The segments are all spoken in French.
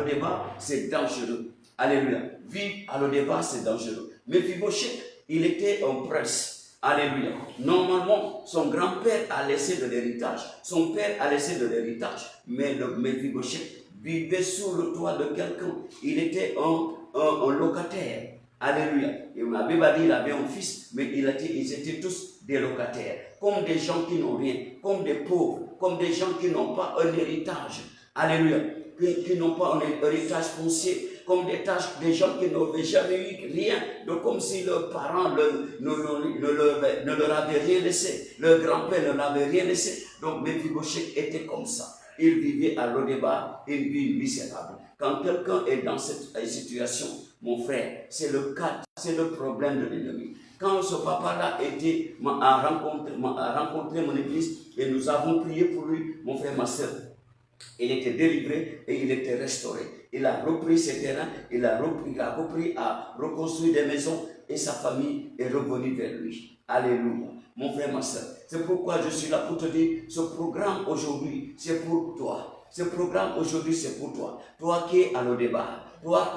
Lo-débat, c'est dangereux. Alléluia. Vivre à Lo-débat, c'est dangereux. Mephibosheth, il était un prince. Alléluia. Normalement, son grand-père a laissé de l'héritage. Son père a laissé de l'héritage. Mais le Mephibosheth vivait sous le toit de quelqu'un. Il était un locataire. Alléluia. Et la Bible a dit qu'il avait un fils, mais ils étaient tous des locataires. Comme des gens qui n'ont rien, comme des pauvres, comme des gens qui n'ont pas un héritage. Alléluia. Qui n'ont pas un héritage foncier. Comme des gens qui n'avaient jamais eu rien, donc comme si leurs parents ne leur avaient rien laissé, leur grand-père ne leur avait rien laissé. Donc Mephibosheth était comme ça. Il vivait à Lo-débat une vie misérable. Quand quelqu'un est dans cette situation, mon frère, c'est le problème de l'ennemi. Quand ce papa-là a rencontré mon église et nous avons prié pour lui, mon frère, ma soeur, il était délivré et il était restauré. Il a repris ses terrains, il a repris à reconstruire des maisons et sa famille est revenue vers lui. Alléluia. Mon frère, ma soeur, c'est pourquoi je suis là pour te dire, ce programme aujourd'hui, c'est pour toi. Ce programme aujourd'hui, c'est pour toi. Toi qui es à Lo-débat, toi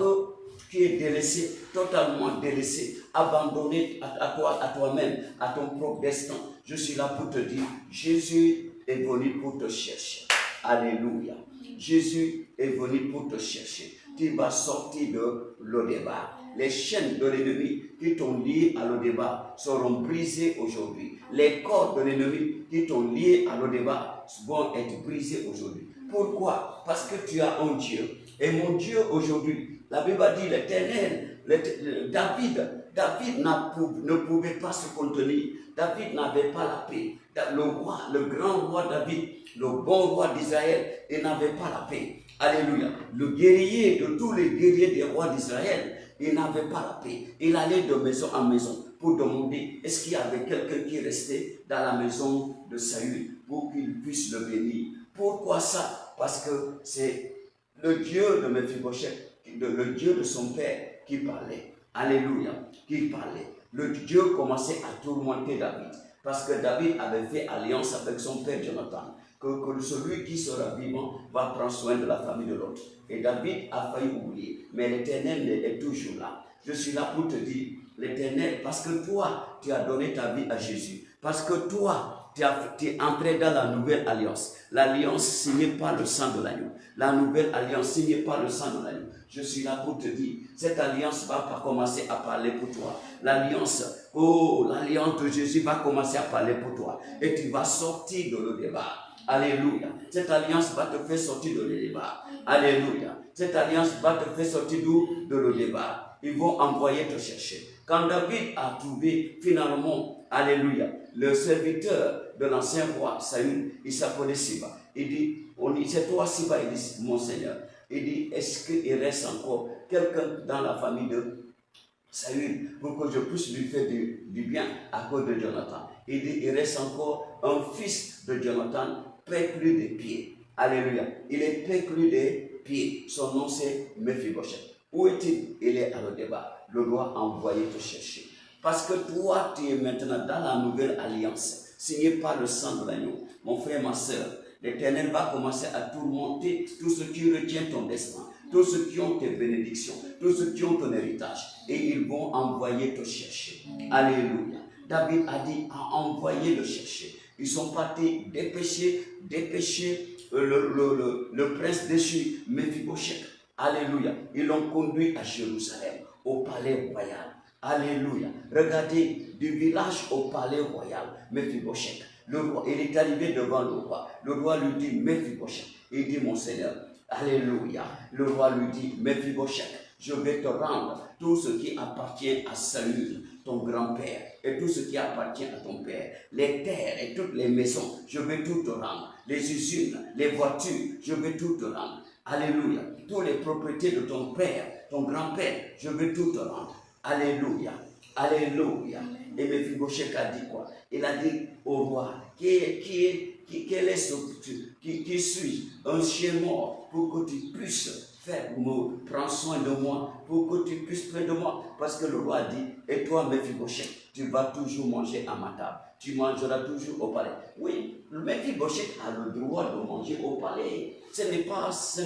qui es délaissé, totalement délaissé, abandonné à toi-même, à ton propre destin. Je suis là pour te dire, Jésus est venu pour te chercher. Alléluia. Jésus est venu pour te chercher. Tu vas sortir de Lo-débat. Les chaînes de l'ennemi qui t'ont lié à Lo-débat seront brisées aujourd'hui. Les cordes de l'ennemi qui t'ont lié à Lo-débat vont être brisées aujourd'hui. Pourquoi? Parce que tu as un Dieu. Et mon Dieu aujourd'hui, la Bible dit l'Éternel, David ne pouvait pas se contenir. David n'avait pas la paix. Le grand roi David, le bon roi d'Israël, il n'avait pas la paix. Alléluia. Le guerrier de tous les guerriers des rois d'Israël, il n'avait pas la paix. Il allait de maison en maison pour demander est-ce qu'il y avait quelqu'un qui restait dans la maison de Saül pour qu'il puisse le bénir. Pourquoi ça? Parce que c'est le Dieu de Mephibosheth, le Dieu de son père qui parlait. Alléluia. Qui parlait. Le Dieu commençait à tourmenter David. Parce que David avait fait alliance avec son père Jonathan. Que celui qui sera vivant va prendre soin de la famille de l'autre. Et David a failli oublier. Mais l'Éternel est toujours là. Je suis là pour te dire, l'Éternel, parce que toi, tu as donné ta vie à Jésus. Parce que toi, tu es entré dans la nouvelle alliance. L'alliance signée par le sang de l'agneau. La nouvelle alliance signée par le sang de l'agneau. Je suis là pour te dire, cette alliance va pas commencer à parler pour toi. L'alliance de Jésus va commencer à parler pour toi. Et tu vas sortir de Lo-débat. Alléluia. Cette alliance va te faire sortir de Lo-débat. Alléluia. Cette alliance va te faire sortir de Lo-débat. Ils vont envoyer te chercher. Quand David a trouvé finalement, alléluia, le serviteur de l'ancien roi Saül, il s'appelait Siba. Il dit, c'est toi Siba, il dit, mon Seigneur. Il dit, est-ce qu'il reste encore quelqu'un dans la famille de Saül pour que je puisse lui faire du bien à cause de Jonathan? Il dit, il reste encore un fils de Jonathan, péclu des pieds. Alléluia. Il est péclu des pieds. Son nom c'est Mephibosheth. Où est-il? Il est à Lo-débat. Le roi a envoyé te chercher. Parce que toi, tu es maintenant dans la nouvelle alliance, signée par le sang de l'agneau. Mon frère, ma soeur, l'Éternel va commencer à tourmenter tout ce qui retient ton destin, tous ceux qui ont tes bénédictions, tous ceux qui ont ton héritage. Et ils vont envoyer te chercher. Alléluia. David a dit à envoyer le chercher. Ils sont partis dépêcher le prince déchu, Mephibosheth. Alléluia. Ils l'ont conduit à Jérusalem, au palais royal. Alléluia. Regardez, du village au palais royal, Mephibosheth. Le roi, il est arrivé devant le roi. Le roi lui dit, Mephibosheth. Il dit, mon Seigneur, alléluia. Le roi lui dit, Mephibosheth, je vais te rendre tout ce qui appartient à Saül, ton grand-père, et tout ce qui appartient à ton père, les terres et toutes les maisons, je vais tout te rendre. Les usines, les voitures, je vais tout te rendre. Alléluia. Toutes les propriétés de ton père, ton grand-père, je vais tout te rendre. Alléluia. Alléluia. Et Mephibosheth a dit quoi? Il a dit au roi, qui suis un chien mort pour que tu puisses prends soin de moi, pour que tu puisses près de moi. Parce que le roi a dit, et toi, Mephibosheth, tu vas toujours manger à ma table. Tu mangeras toujours au palais. Oui, le Mephibosheth a le droit de manger au palais. Ce n'est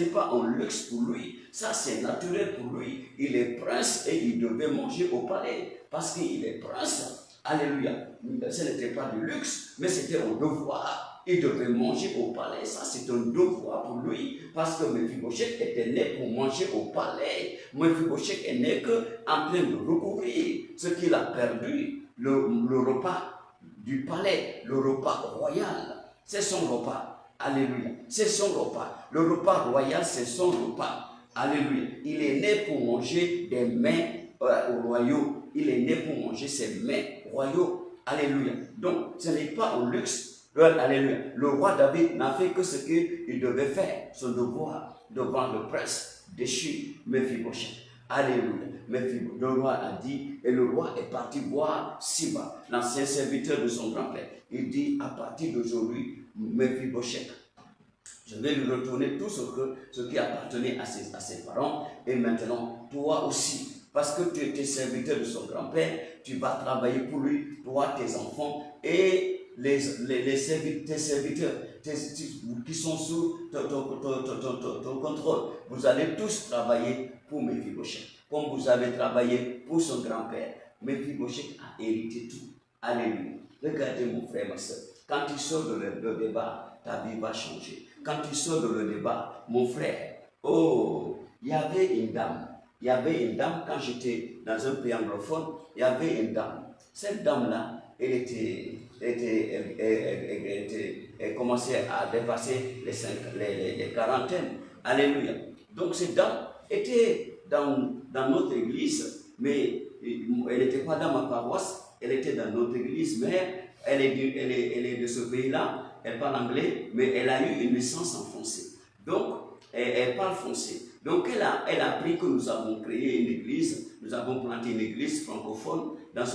pas un luxe pour lui. Ça, c'est naturel pour lui. Il est prince et il devait manger au palais. Parce qu'il est prince. Alléluia. Ce n'était pas du luxe, mais c'était un devoir. Il devait manger au palais. Ça, c'est un devoir pour lui. Parce que Mephibosheth était né pour manger au palais. Mephibosheth est né en train de recouvrir ce qu'il a perdu, le repas du palais, le repas royal. C'est son repas. Alléluia. C'est son repas. Le repas royal, c'est son repas. Alléluia. Il est né pour manger des mets royaux. Il est né pour manger ses mets royaux. Alléluia. Donc, ce n'est pas un luxe. Alléluia. Le roi David n'a fait que ce qu'il devait faire, son devoir devant le prince déchu Mephibosheth. Alléluia. Le roi a dit, et le roi est parti voir Siba, l'ancien serviteur de son grand-père. Il dit, à partir d'aujourd'hui, Mephibosheth, je vais lui retourner tout ce qui appartenait à ses parents. Et maintenant, toi aussi, parce que tu étais serviteur de son grand-père, tu vas travailler pour lui, toi, tes enfants et tes serviteurs qui sont sous ton contrôle. Vous allez tous travailler pour Mephibosheth, comme vous avez travaillé pour son grand-père. Mephibosheth a hérité tout. Alléluia. Regardez mon frère, ma soeur. Quand tu sors de le débat, ta vie va changer. Quand tu sors de le débat, mon frère, il y avait une dame. Il y avait une dame, quand j'étais dans un pays anglophone, il y avait une dame. Cette dame-là, elle commençait à dépasser les quarantaines. Alléluia. Donc cette dame était dans notre église, mais elle n'était pas dans ma paroisse, elle était dans notre église, mais elle est de ce pays-là, elle parle anglais, mais elle a eu une naissance en français. Donc, elle parle français. Donc, elle a appris que nous avons créé une église, nous avons planté une église francophone dans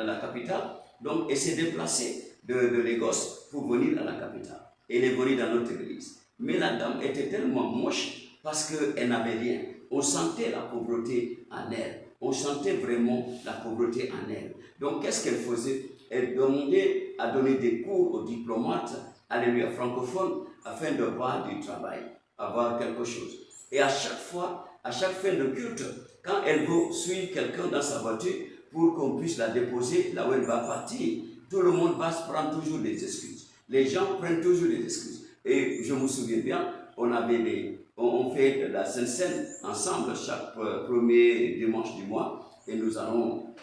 la capitale. Donc, elle s'est déplacée de Lagos pour venir à la capitale. Elle est venue dans notre église. Mais la dame était tellement moche parce qu'elle n'avait rien. On sentait la pauvreté en elle. On sentait vraiment la pauvreté en elle. Donc, qu'est-ce qu'elle faisait? Elle demandait à donner des cours aux diplomates, alléluia, francophones, afin de voir du travail, avoir quelque chose. Et à chaque fin de culte, quand elle veut suivre quelqu'un dans sa voiture pour qu'on puisse la déposer là où elle va partir, tout le monde va se prendre toujours des excuses. Les gens prennent toujours des excuses. Et je me souviens bien, on fait la Sainte-Seine ensemble chaque premier dimanche du mois. Et nous allons,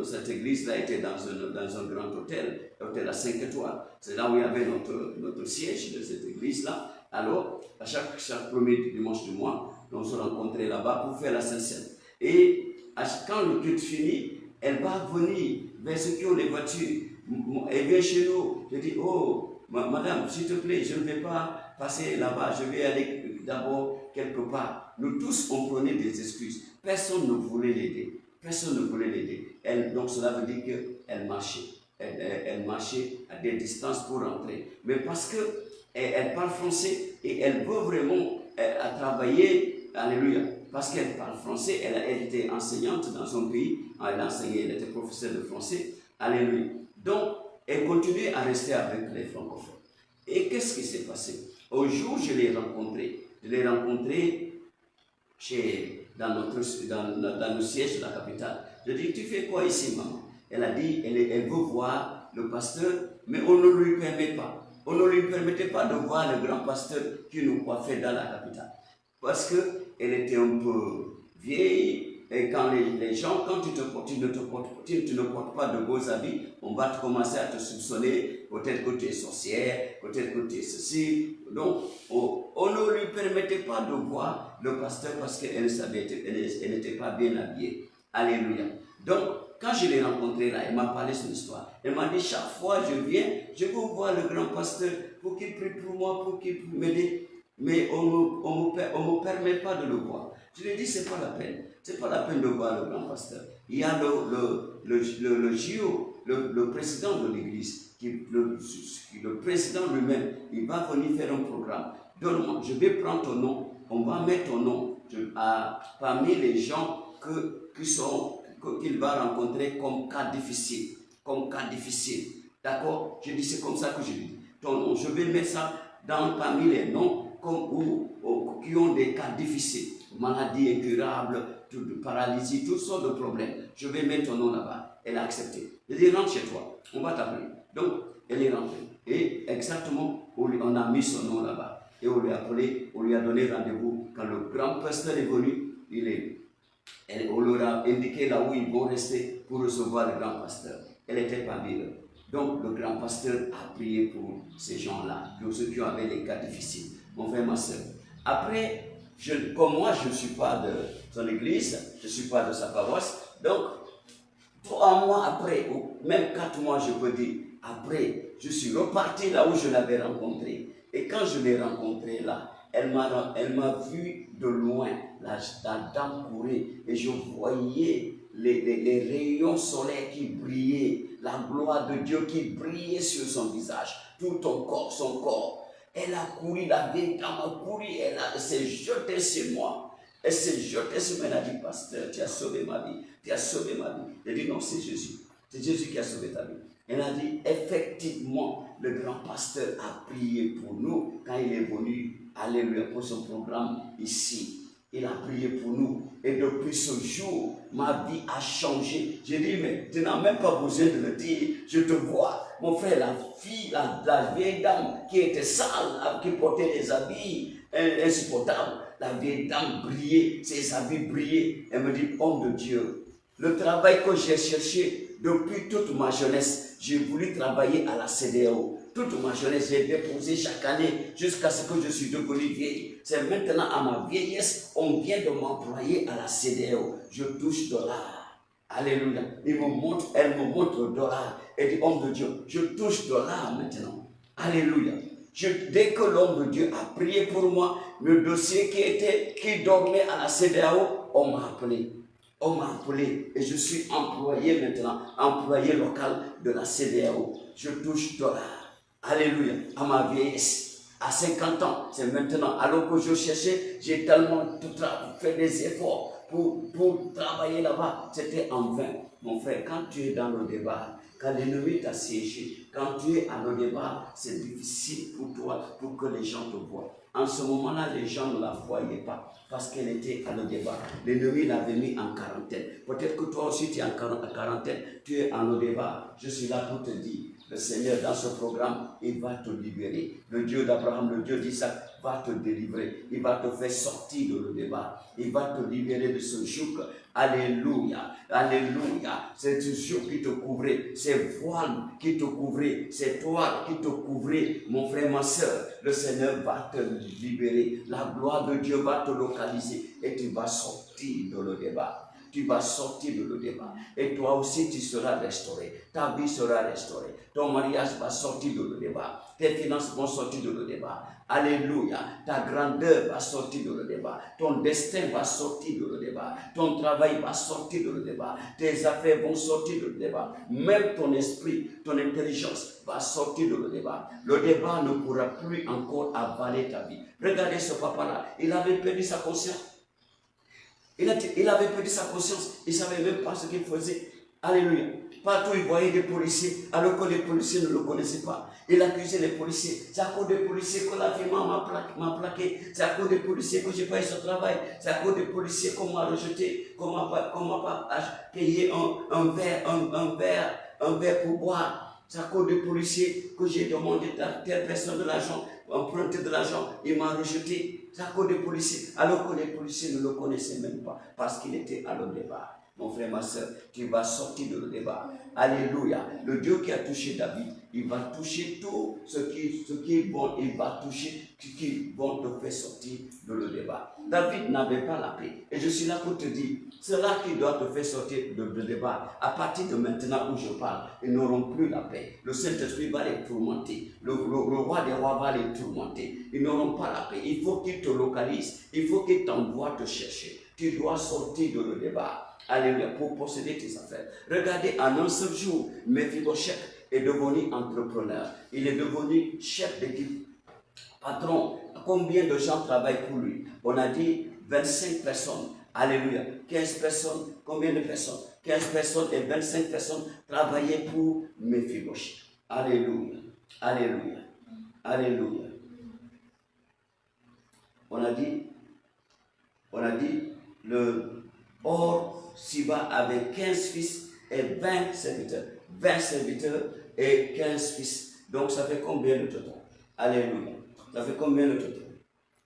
cette église-là était dans un grand hôtel à 5 étoiles. C'est là où il y avait notre siège de cette église-là. Alors, à chaque premier dimanche du mois, on se rencontrait là-bas pour faire la Sainte-Seine. Et quand le culte finit, elle va venir vers ceux qui ont les voitures. Elle vient chez nous. Je dis, madame, s'il te plaît, je ne vais pas passer là-bas, je vais aller d'abord quelque part. Nous tous, on prenait des excuses. Personne ne voulait l'aider. Personne ne voulait l'aider. Donc cela veut dire qu'elle marchait. Elle marchait à des distances pour rentrer. Mais parce qu'elle parle français et elle veut vraiment travailler, alléluia, parce qu'elle parle français, elle était enseignante dans son pays, elle enseignait, elle était professeure de français, alléluia. Donc, elle continuait à rester avec les francophones. Et qu'est-ce qui s'est passé? Au jour où je l'ai rencontrée dans le siège de la capitale. Je dis, tu fais quoi ici, maman? Elle a dit, elle veut voir le pasteur, mais on ne lui permet pas. On ne lui permettait pas de voir le grand pasteur qui nous coiffait dans la capitale. Parce qu'elle était un peu vieille, et quand les gens, quand tu ne portes pas de beaux habits, on va commencer à te soupçonner, peut-être que tu es sorcière, peut-être que tu es ceci. Donc, on ne lui permettait pas de voir le pasteur parce qu'elle n'était pas bien habillée. Alléluia. Donc, quand je l'ai rencontrée là, elle m'a parlé de son histoire. Elle m'a dit, chaque fois je viens, je veux voir le grand pasteur pour qu'il prie pour moi, pour qu'il m'aide. Mais on ne me permet pas de le voir. Je lui ai dit, c'est pas la peine. C'est pas la peine de voir le grand pasteur. Il y a le JO, le président de l'église, le président lui-même, il va venir faire un programme. Donne-moi, je vais prendre ton nom, on va mettre ton nom parmi les gens qu'il va rencontrer comme cas difficile. D'accord? Je dis, c'est comme ça que je dis. Donc, je vais mettre ça parmi les noms qui ont des cas difficiles. Maladies incurables, paralysie, toutes sortes de problèmes. Je vais mettre ton nom là-bas. Elle a accepté. Je dis, rentre chez toi. On va t'appeler. Donc, elle est rentrée. Et exactement, on a mis son nom là-bas. Et on lui a appelé, on lui a donné rendez-vous. Quand le grand pasteur est venu, on leur a indiqué là où ils vont rester pour recevoir le grand pasteur. Elle était parmi eux. Donc, le grand pasteur a prié pour ces gens-là, pour ceux qui avaient les cas difficiles. Mon frère, ma soeur. Après, comme moi, je ne suis pas de son église, je ne suis pas de sa paroisse, donc, 3 mois après, ou même 4 mois, je peux dire, après, je suis reparti là où je l'avais rencontré. Et quand je l'ai rencontré là, elle m'a vu de loin, la dame courait, et je voyais les rayons solaires qui brillaient, la gloire de Dieu qui brillait sur son visage, tout son corps. Elle a couru, la vieille dame a couru, elle s'est jetée sur moi. Elle s'est jetée sur moi, elle a dit, pasteur, tu as sauvé ma vie, tu as sauvé ma vie. J'ai dit, non, c'est Jésus qui a sauvé ta vie. Elle a dit, effectivement, le grand pasteur a prié pour nous quand il est venu, alléluia, pour son programme ici. Il a prié pour nous. Et depuis ce jour, ma vie a changé. J'ai dit, mais tu n'as même pas besoin de le dire. Je te vois. Mon frère, la fille, la vieille dame qui était sale, qui portait des habits insupportables, la vieille dame brillait, ses habits brillaient. Elle me dit, homme de Dieu, le travail que j'ai cherché depuis toute ma jeunesse, j'ai voulu travailler à la CDAO. Toute ma jeunesse, j'ai déposé chaque année jusqu'à ce que je suis devenu vieille. C'est maintenant à ma vieillesse, on vient de m'employer à la CDAO. Je touche $. Alléluia. Elle me montre le dollar. Elle dit, homme de Dieu, je touche $. Maintenant. Alléluia. Dès que l'homme de Dieu a prié pour moi, le dossier qui dormait à la CDAO, on m'a appelé. On m'a appelé et je suis employé maintenant, employé local de la CDAO. Je touche $. Alléluia. À ma vieillesse, à 50 ans, c'est maintenant. Alors que je cherchais, j'ai tellement fait des efforts pour travailler là-bas. C'était en vain. Mon frère, quand tu es dans le débat, quand l'ennemi t'a siégé, quand tu es à le débat, c'est difficile pour toi, pour que les gens te voient. En ce moment-là, les gens ne la voyaient pas parce qu'elle était à le débat. L'ennemi l'avait mis en quarantaine. Peut-être que toi aussi tu es en quarantaine, tu es en le débat. Je suis là pour te dire, le Seigneur dans ce programme, il va te libérer. Le Dieu d'Abraham, le Dieu d'Isaac va te délivrer. Il va te faire sortir de le débat. Il va te libérer de ce joug. Alléluia, alléluia. C'est ce joug qui te couvrait, ces voiles qui te couvraient, ces toiles qui te couvraient. Mon frère, ma soeur, le Seigneur va te libérer. La gloire de Dieu va te localiser et tu vas sortir de le débat. Tu vas sortir de le débat. Et toi aussi, tu seras restauré. Ta vie sera restaurée. Ton mariage va sortir de le débat. Tes finances vont sortir de le débat. Alléluia. Ta grandeur va sortir de le débat. Ton destin va sortir de le débat. Ton travail va sortir de le débat. Tes affaires vont sortir de le débat. Même ton esprit, ton intelligence va sortir de le débat. Le débat ne pourra plus encore avaler ta vie. Regardez ce papa-là. Il avait perdu sa conscience. Il avait perdu sa conscience. Il ne savait même pas ce qu'il faisait. Alléluia. Partout, il voyait des policiers, alors que les policiers ne le connaissaient pas. Il accusait les policiers. C'est à cause des policiers que la firme m'a plaqué. C'est à cause des policiers que je n'ai pas eu ce travail. C'est à cause des policiers qu'on m'a rejeté, qu'on m'a pas payé un verre pour boire. C'est à cause des policiers que j'ai demandé à telle personne de l'argent, emprunté de l'argent, il m'a rejeté. C'est à cause des policiers, alors que les policiers ne le connaissaient même pas, parce qu'il était à le débat. Mon frère, ma soeur, tu vas sortir de le débat. Alléluia. Le Dieu qui a touché David, il va toucher tout ce qui est bon, il va toucher ce qui est bon te faire sortir de le débat. David n'avait pas la paix. Et je suis là pour te dire, c'est là qui doit te faire sortir de le débat. À partir de maintenant où je parle, ils n'auront plus la paix. Le Saint-Esprit va les tourmenter. Le roi des rois va les tourmenter. Ils n'auront pas la paix. Il faut qu'il te localise. Il faut qu'il t'envoie te chercher. Tu dois sortir de le débat. Alléluia, pour posséder tes affaires. Regardez, en un seul jour, Mephibosheth est devenu entrepreneur. Il est devenu chef d'équipe, patron. Combien de gens travaillent pour lui? On a dit 25 personnes. Alléluia. 15 personnes. Combien de personnes? 15 personnes et 25 personnes travaillaient pour Mephibosheth. Alléluia. Alléluia. Alléluia. On a dit, or Siba avait 15 fils et 20 serviteurs. 20 serviteurs et 15 fils. Donc ça fait combien le total? Alléluia. Ça fait combien le total?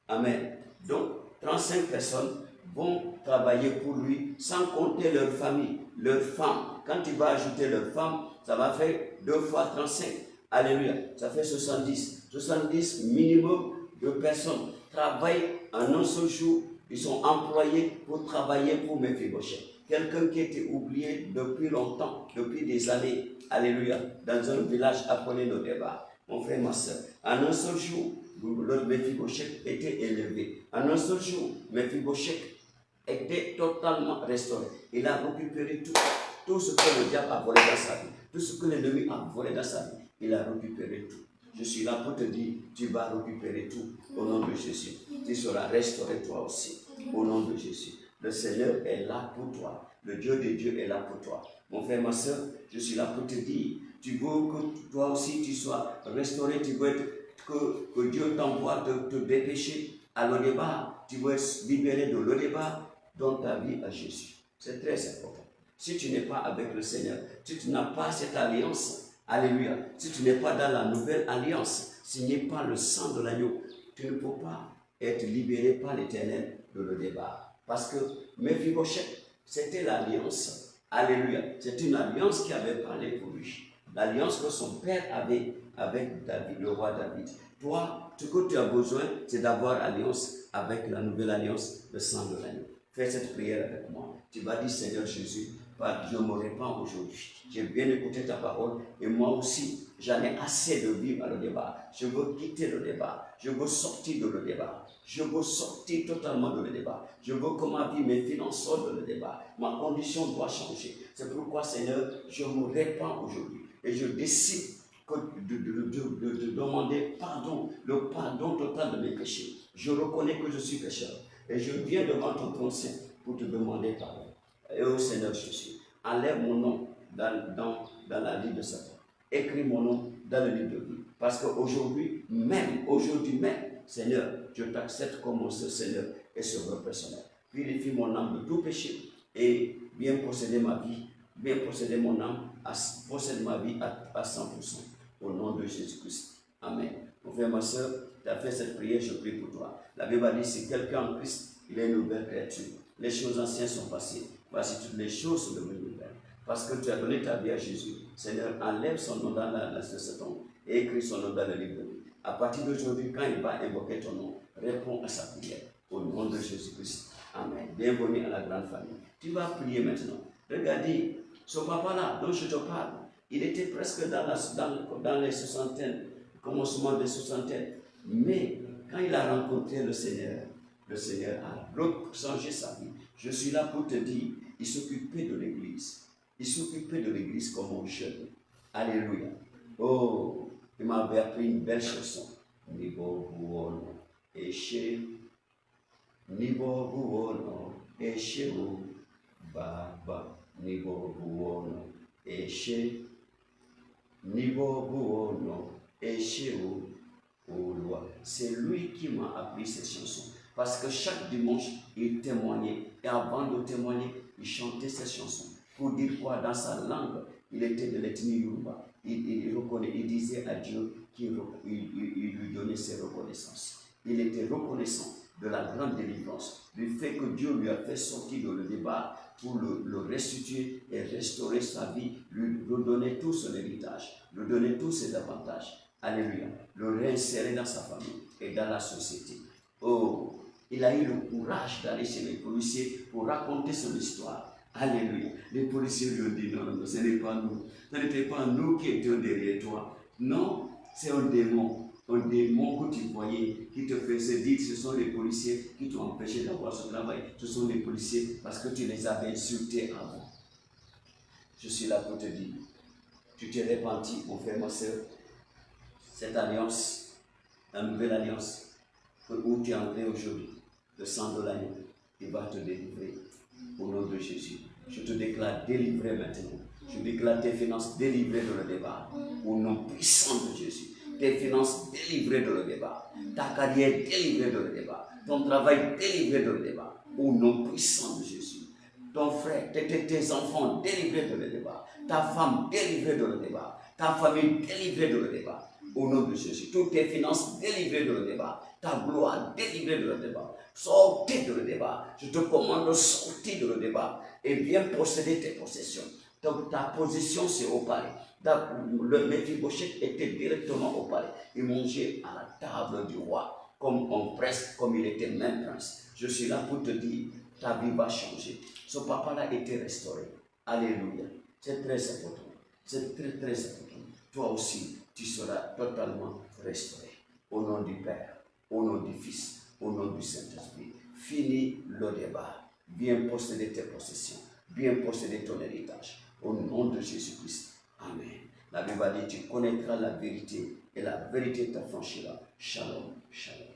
Amen. Donc 35 personnes vont travailler pour lui sans compter leur famille, leurs femmes. Quand tu vas ajouter leurs femmes, ça va faire 2 fois 35. Alléluia. Ça fait 70. 70 minimum de personnes travaillent en un seul jour. Ils sont employés pour travailler pour Mephibosheth. Quelqu'un qui était oublié depuis longtemps, depuis des années. Alléluia. Dans un village appelé Lodébar. Mon frère, ma soeur, en un seul jour, le Mephibosheth était élevé. En un seul jour, Mephibosheth était totalement restauré. Il a récupéré tout ce que le diable a volé dans sa vie. Tout ce que l'ennemi a volé dans sa vie. Il a récupéré tout. Je suis là pour te dire, tu vas récupérer tout au nom de Jésus. Tu seras restauré toi aussi, au nom de Jésus. Le Seigneur est là pour toi. Le Dieu des dieux est là pour toi. Mon frère, ma soeur, je suis là pour te dire, tu veux que toi aussi tu sois restauré, tu veux que Dieu t'envoie te dépêcher à l'Odébar, tu veux être libéré de l'Odébar, donne ta vie à Jésus. C'est très important. Si tu n'es pas avec le Seigneur, si tu n'as pas cette alliance, alléluia, si tu n'es pas dans la nouvelle alliance, signée par le sang de l'agneau, tu ne peux pas être libéré par l'Éternel de l'Odébar. Parce que Mephibosheth, c'était l'alliance. Alléluia. C'est une alliance qui avait parlé pour lui. L'alliance que son père avait avec David, le roi David. Toi, ce que tu as besoin, c'est d'avoir alliance avec la nouvelle alliance, le sang de l'agneau. Fais cette prière avec moi. Tu vas dire, Seigneur Jésus, je me répands aujourd'hui. J'ai bien écouté ta parole et moi aussi, j'en ai assez de vivre à l'Odébar. Je veux quitter l'Odébar. Je veux sortir de l'Odébar. Je veux sortir totalement de l'Odébar. Je veux que ma vie, mes finances sortent de l'Odébar. Ma condition doit changer. C'est pourquoi, Seigneur, je me répands aujourd'hui. Et je décide de demander pardon, le pardon total de mes péchés. Je reconnais que je suis pécheur. Et je viens devant ton trône saint pour te demander pardon. Et au Seigneur Jésus, enlève mon nom dans la vie de Satan. Écris mon nom dans le livre de vie. Parce qu'aujourd'hui même, Seigneur, je t'accepte comme mon seul Seigneur et sauveur personnel. Purifie mon âme de tout péché et viens posséder ma vie, viens posséder mon âme, posséder ma vie à 100%. Au nom de Jésus-Christ. Amen. Mon frère, ma soeur, tu as fait cette prière, je prie pour toi. La Bible dit, si quelqu'un en Christ, il est une nouvelle créature. Les choses anciennes sont passées. Voici toutes les choses sont devenues nouvelles. Parce que tu as donné ta vie à Jésus. Seigneur, enlève son nom dans la liste de Satan et écris son nom dans le livre de vie. À partir d'aujourd'hui, quand il va invoquer ton nom, réponds à sa prière. Au nom de Jésus-Christ. Amen. Bienvenue à la grande famille. Tu vas prier maintenant. Regardez, ce papa-là dont je te parle, il était presque dans les soixantaines, commencement des soixantaines. Mais quand il a rencontré le Seigneur a changé sa vie. Je suis là pour te dire, il s'occupait de l'église. Il s'occupait de l'église comme un jeune. Alléluia. Oh, il m'avait appris une belle chanson. Nibo buono, eshe. Nibo buono, eshe o. Baba. Nibo buono, eshe. Nibo buono, eshe o. Oh loi. C'est lui qui m'a appris cette chanson. Parce que chaque dimanche, il témoignait. Et avant de témoigner, il chantait cette chanson. Pour dire quoi? Dans sa langue, il était de l'ethnie Yoruba. Il disait à Dieu qu'il lui donnait ses reconnaissances. Il était reconnaissant de la grande délivrance, du fait que Dieu lui a fait sortir de l'Odébar pour le restituer et restaurer sa vie, lui redonner tout son héritage, lui donner tous ses avantages. Alléluia. Le réinsérer dans sa famille et dans la société. Oh, il a eu le courage d'aller chez les policiers pour raconter son histoire. Alléluia. Les policiers lui ont dit non, ce n'est pas nous. Ce n'était pas nous qui étions derrière toi. Non, c'est un démon. Un démon que tu voyais qui te faisait dire ce sont les policiers qui t'ont empêché d'avoir ce travail. Ce sont les policiers parce que tu les avais insultés avant. Je suis là pour te dire. Tu t'es repenti, mon frère, ma soeur. Cette alliance, la nouvelle alliance, où tu es entré aujourd'hui, le sang de l'agneau, il va te délivrer. Au nom de Jésus, je te déclare délivré maintenant. Je déclare tes finances délivrées de le débat. Au nom puissant de Jésus. Tes finances délivrées de le débat. Ta carrière délivrée de le débat. Ton travail délivré de le débat. Au nom puissant de Jésus. Ton frère, tes enfants délivrés de le débat. Ta femme délivrée de le débat. Ta famille délivrée de le débat. Au nom de Jésus. Toutes tes finances délivrées de le débat. Ta gloire délivrée de le débat. Sortez de le débat. Je te commande de sortir de le débat et viens posséder tes possessions. Donc ta position c'est au palais. Le Méphibosheth était directement au palais. Il mangeait à la table du roi comme un prince, comme il était même prince. Je suis là pour te dire, ta vie va changer. Ce papa-là était restauré. Alléluia. C'est très important. C'est très très important. Toi aussi, tu seras totalement restauré. Au nom du Père, au nom du Fils, au nom du Saint-Esprit. Finis le débat. Viens posséder tes possessions. Viens posséder ton héritage. Au nom de Jésus-Christ. Amen. La Bible dit, tu connaîtras la vérité et la vérité t'affranchira. Shalom, shalom.